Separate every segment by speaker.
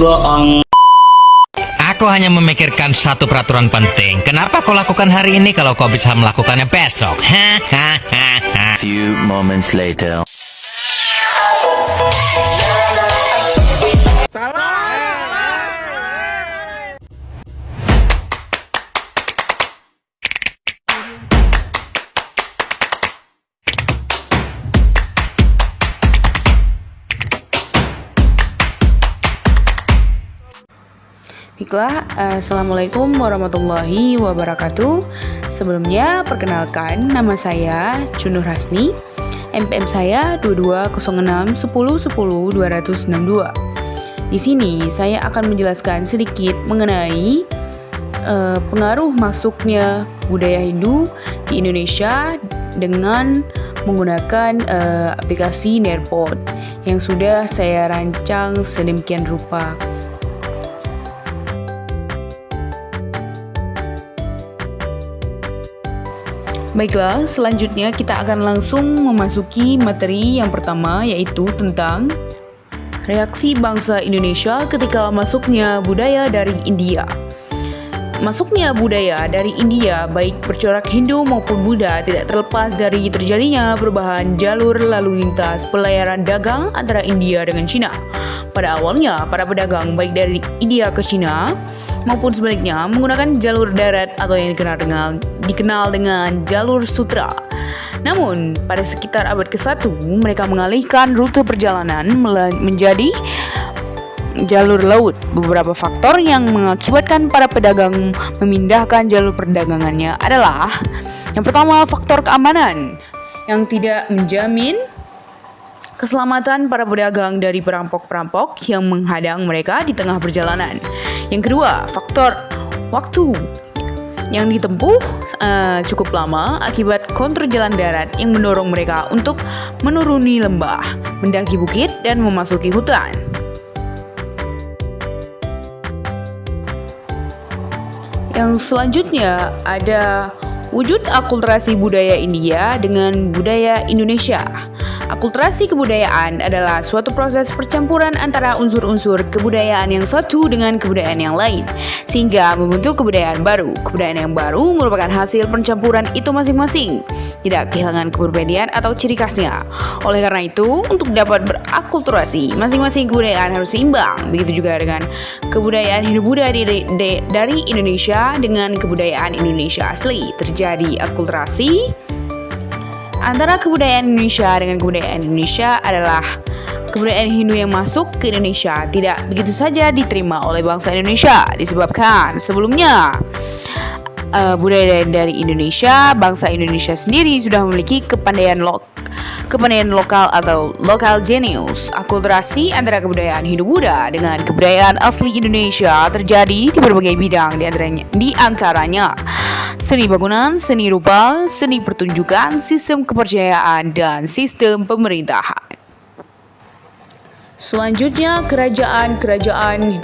Speaker 1: Aku hanya memikirkan satu peraturan penting. Kenapa kau lakukan hari ini kalau kau bisa melakukannya besok?
Speaker 2: Few moments later.
Speaker 3: Baiklah, Assalamualaikum warahmatullahi wabarakatuh. Sebelumnya, perkenalkan nama saya Junur Hasni. NPM saya 2206110262. Di sini saya akan menjelaskan sedikit mengenai pengaruh masuknya budaya Hindu di Indonesia dengan menggunakan aplikasi Nearpod yang sudah saya rancang sedemikian rupa. Baiklah, selanjutnya kita akan langsung memasuki materi yang pertama, yaitu tentang reaksi bangsa Indonesia ketika masuknya budaya dari India. Masuknya budaya dari India, baik bercorak Hindu maupun Buddha, tidak terlepas dari terjadinya perubahan jalur lalu lintas pelayaran dagang antara India dengan Cina. Pada awalnya, para pedagang baik dari India ke Cina maupun sebaliknya menggunakan jalur darat atau yang dikenal dengan jalur sutra. Namun, pada sekitar abad ke-1, mereka mengalihkan rute perjalanan menjadi jalur laut. Beberapa faktor yang mengakibatkan para pedagang memindahkan jalur perdagangannya adalah: yang pertama, faktor keamanan yang tidak menjamin keselamatan para pedagang dari perampok-perampok yang menghadang mereka di tengah perjalanan. Yang kedua, faktor waktu yang ditempuh cukup lama akibat kontur jalan darat yang mendorong mereka untuk menuruni lembah, mendaki bukit, dan memasuki hutan. Yang selanjutnya ada wujud akulturasi budaya India dengan budaya Indonesia. Akulturasi kebudayaan adalah suatu proses percampuran antara unsur-unsur kebudayaan yang satu dengan kebudayaan yang lain, sehingga membentuk kebudayaan baru. Kebudayaan yang baru merupakan hasil pencampuran itu masing-masing, tidak kehilangan keberbedaan atau ciri khasnya. Oleh karena itu, untuk dapat berakulturasi, masing-masing kebudayaan harus seimbang. Begitu juga dengan kebudayaan Hindu-Buddha dari Indonesia dengan kebudayaan Indonesia asli. Terjadi akulturasi antara kebudayaan Indonesia dengan kebudayaan Indonesia adalah kebudayaan Hindu yang masuk ke Indonesia tidak begitu saja diterima oleh bangsa Indonesia, disebabkan sebelumnya budaya dari Indonesia, bangsa Indonesia sendiri sudah memiliki kepandaian lokal atau local genius. Akulturasi antara kebudayaan Hindu-Buddha dengan kebudayaan asli Indonesia terjadi di berbagai bidang, di antaranya seni bangunan, seni rupa, seni pertunjukan, sistem kepercayaan, dan sistem pemerintahan. Selanjutnya, kerajaan-kerajaan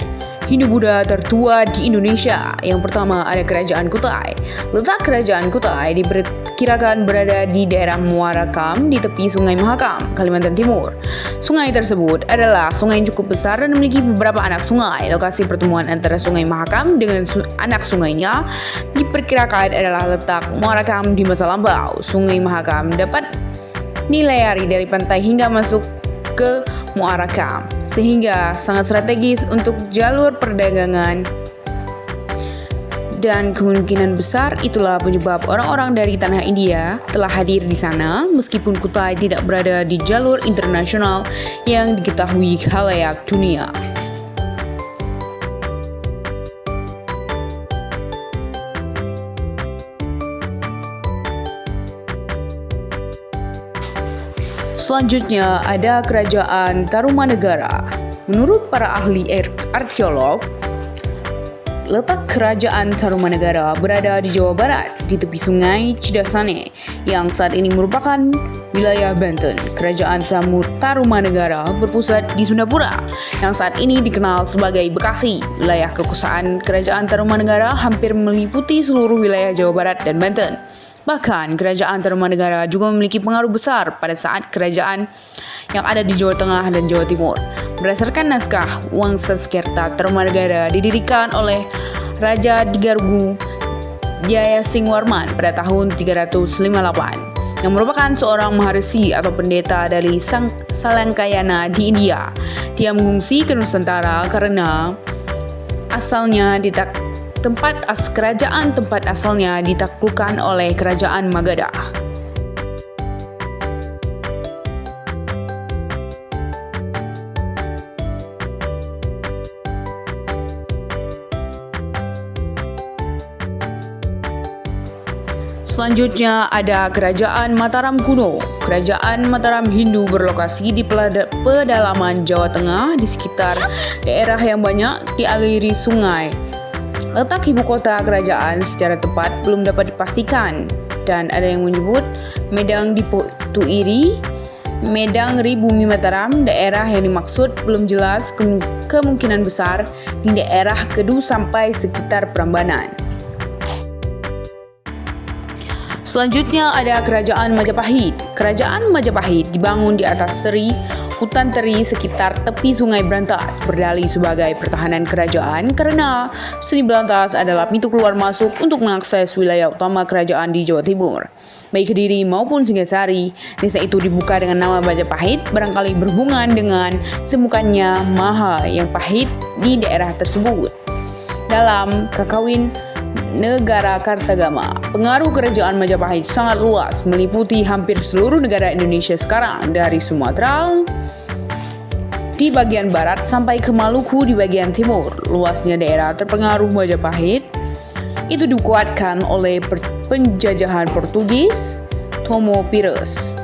Speaker 3: Hindu-Buddha tertua di Indonesia. Yang pertama ada Kerajaan Kutai. Letak Kerajaan Kutai diperkirakan berada di daerah Muarakam di tepi Sungai Mahakam, Kalimantan Timur. Sungai tersebut adalah sungai yang cukup besar dan memiliki beberapa anak sungai. Lokasi pertemuan antara Sungai Mahakam dengan anak sungainya diperkirakan adalah letak Muarakam di masa lampau. Sungai Mahakam dapat dilayari dari pantai hingga masuk ke Muarakam, sehingga sangat strategis untuk jalur perdagangan, dan kemungkinan besar itulah penyebab orang-orang dari tanah India telah hadir di sana meskipun Kutai tidak berada di jalur internasional yang diketahui khalayak dunia. Selanjutnya ada Kerajaan Tarumanegara. Menurut para ahli arkeolog, letak Kerajaan Tarumanegara berada di Jawa Barat, di tepi Sungai Cidasane, yang saat ini merupakan wilayah Banten. Kerajaan Tarumanegara berpusat di Sundapura, yang saat ini dikenal sebagai Bekasi. Wilayah kekuasaan Kerajaan Tarumanegara hampir meliputi seluruh wilayah Jawa Barat dan Banten. Bahkan, Kerajaan Tarumanegara juga memiliki pengaruh besar pada saat kerajaan yang ada di Jawa Tengah dan Jawa Timur. Berdasarkan naskah Wangsakerta Tarumanegara didirikan oleh Raja Digargu Jayasingwarman pada tahun 358 yang merupakan seorang maharsi atau pendeta dari Salangkayana di India. Dia mengungsi ke Nusantara karena kerajaan tempat asalnya ditaklukkan oleh kerajaan Magadha. Selanjutnya ada Kerajaan Mataram kuno. Kerajaan Mataram Hindu berlokasi di pedalaman Jawa Tengah di sekitar daerah yang banyak dialiri sungai. Letak ibu kota kerajaan secara tepat belum dapat dipastikan dan ada yang menyebut Medang di Tuiri, Medang Ri Bumi Mataram. Daerah yang dimaksud belum jelas, kemungkinan besar di daerah Kedu sampai sekitar Prambanan. Selanjutnya ada Kerajaan Majapahit. Kerajaan Majapahit dibangun di atas hutan teri sekitar tepi Sungai Brantas, berdalih sebagai pertahanan kerajaan karena Sungai Brantas adalah pintu keluar masuk untuk mengakses wilayah utama kerajaan di Jawa Timur. Baik Kediri maupun Singasari, desa itu dibuka dengan nama Majapahit, barangkali berhubungan dengan ditemukannya Maha yang pahit di daerah tersebut. Dalam Kakawin Negara Kartagama, pengaruh kerajaan Majapahit sangat luas, meliputi hampir seluruh negara Indonesia sekarang, dari Sumatera di bagian barat sampai ke Maluku di bagian timur. Luasnya daerah terpengaruh Majapahit itu dikuatkan oleh penjajahan Portugis Tomo Pires.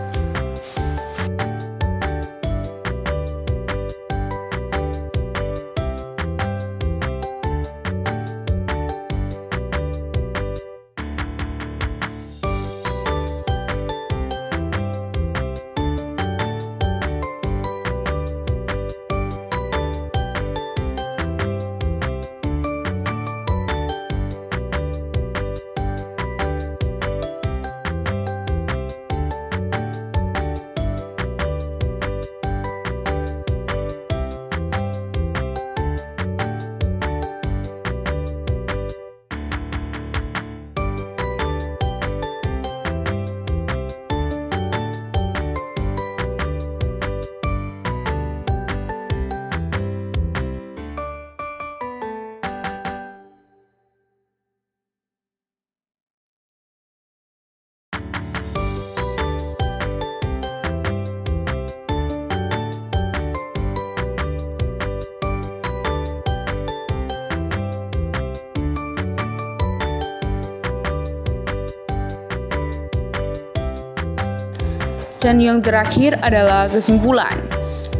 Speaker 3: Dan yang terakhir adalah kesimpulan.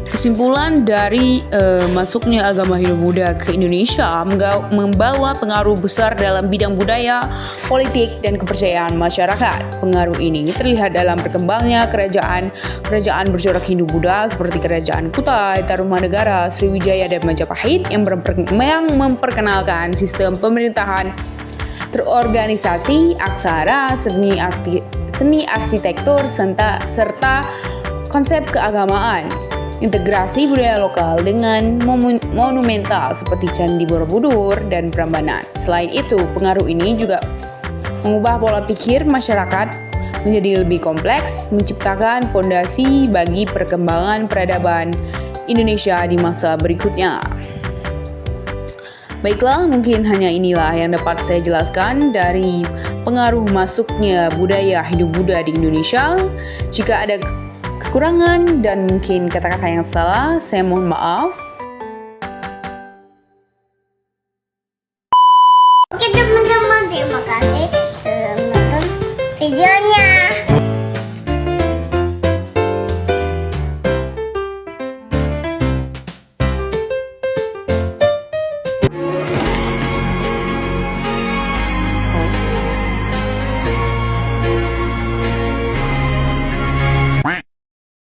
Speaker 3: Kesimpulan dari masuknya agama Hindu-Buddha ke Indonesia membawa pengaruh besar dalam bidang budaya, politik, dan kepercayaan masyarakat. Pengaruh ini terlihat dalam berkembangnya kerajaan bercorak Hindu-Buddha seperti Kerajaan Kutai, Tarumanegara, Sriwijaya, dan Majapahit yang memperkenalkan sistem pemerintahan terorganisasi, aksara, seni arsitektur, serta konsep keagamaan. Integrasi budaya lokal dengan monumental seperti Candi Borobudur dan Prambanan. Selain itu, pengaruh ini juga mengubah pola pikir masyarakat menjadi lebih kompleks, menciptakan fondasi bagi perkembangan peradaban Indonesia di masa berikutnya. Baiklah, mungkin hanya inilah yang dapat saya jelaskan dari pengaruh masuknya budaya Hindu-Buddha di Indonesia. Jika ada kekurangan dan mungkin kata-kata yang salah, saya mohon maaf.
Speaker 4: Oke teman-teman, terima kasih sudah menonton videonya.